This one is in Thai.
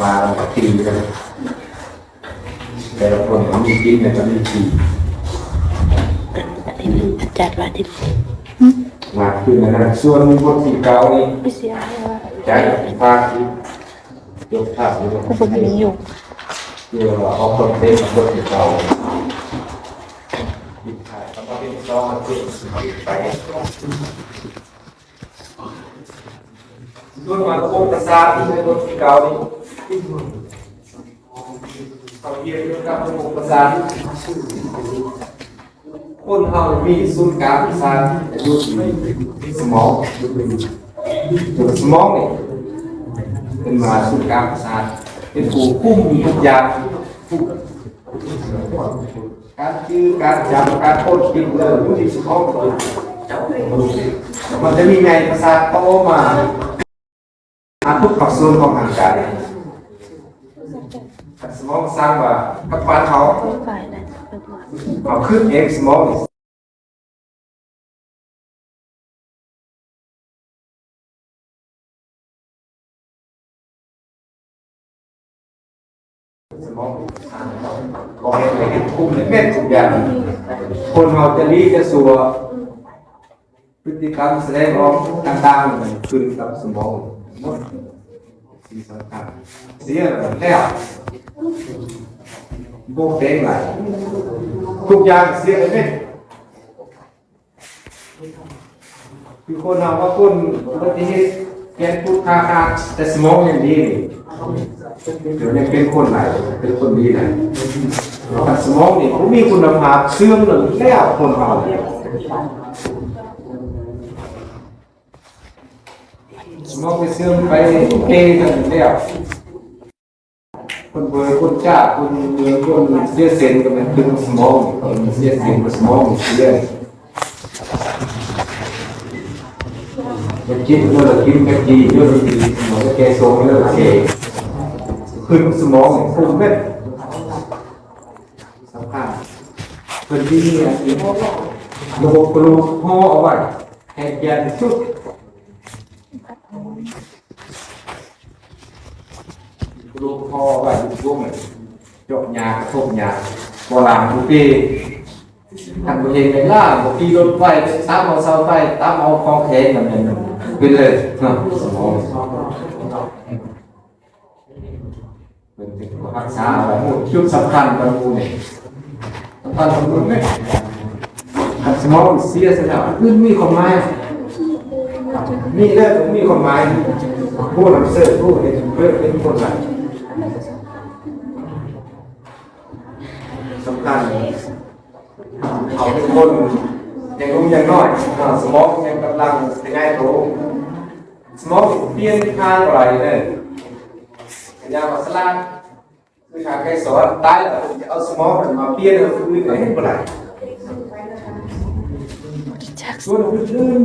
มาตีกันแต่ละคนก็มีกินแต่ก็มีตีอันนี้มันจัดว่าที่มาขึ้นนะส่วนพวกที่เก่านี่ ไม่เสียว่า ใจภาคที่ยกภาพยก คนนี้อยู่ เดี๋ยวเอาคนเต็มพวกที่เก่าหยิบถ่ายแล้วก็เป็นซองมาติดไปส่วนมาโคตรศาสตร์ที่เป็นพวกที่เก่านี่เขาเรียกว่าโคตรศาสตร์คนเรามีศูนย์กลางประสาทอยู่ที่สมองตัวสมองนี่เป็นมาศูนย์กลางประสาทเป็นผู้คุมทุกอย่างการชื่อการจำการพูดกินเลยอยู่ที่สมองมันจะมีไงประสาทโตมาทุกส่วนของร่างกายสมองสร้างว่ากับปานเขาฝ่ายนั้นเป็นว่า เอาขึ้นเองสมองสมองก็เห็นเห็นคุมในเม็ดทุกอย่างคนเราจะรีจะสัวพฤติกรรมแสดงออกต่างๆขึ้นกับสมองหมดสิ่งสำคัญเสียแล้วโบกเด้งไหลทุกอย่างเสียไปเม็ดคือคนเราว่าคนอุบัติเหตุแกนพูดคาแต่สมองยังดีเดี๋ยวยังเป็นคนไหนเป็นคนดีไหนแต่สมองนี่เขามีคุณภาพเสื่อมหนึ่งแล้วคนเราสมองไปเสื่อมไปเกยกันแล้วคนเบอร์คนจ้าคนเบอร์คนเสียเซนก็เป็นตึงสมองคนเสียเซนกับสมองเสียกินเมื่อกินกะทิเยอะดีสมองแกโซ่เยอะเกยขึ้นสมองฟุ้งเม็ดสำคัญเป็นที่นี่ระบบกระดูกห่อเอาไว้ให้แกนสุดกระดูกห่อไว้พวกมันจบยากระทบยาโบราณทุกปีทำตัวเองในล่าบางทีรถไฟตามเอาเสาไฟตามเอาคลองแขนแบบนั้นเป็นเลยสมองเป็นรักษาอะไรหมดชุดสำคัญบางมูเนี่ยสำคัญบางมูเนี่ยสมองเสียสแล้วขึ้นมีความหมายมีเรื่องมีความหมายผู้นำเสนอผู้เห็นเพื่อเป็นคนไหนสำคัญเขาเป็นคนยังรู้ยังน้อยสมองยังกำลังเป็นไงโตสมองเปลี่ยนทางอะไรเนี่ยยามาสลาคือหาใครสอนตายแล้วเอาสมองมาเปลี่ยนเอาคือไม่เห็นอะไรส่วนอื่น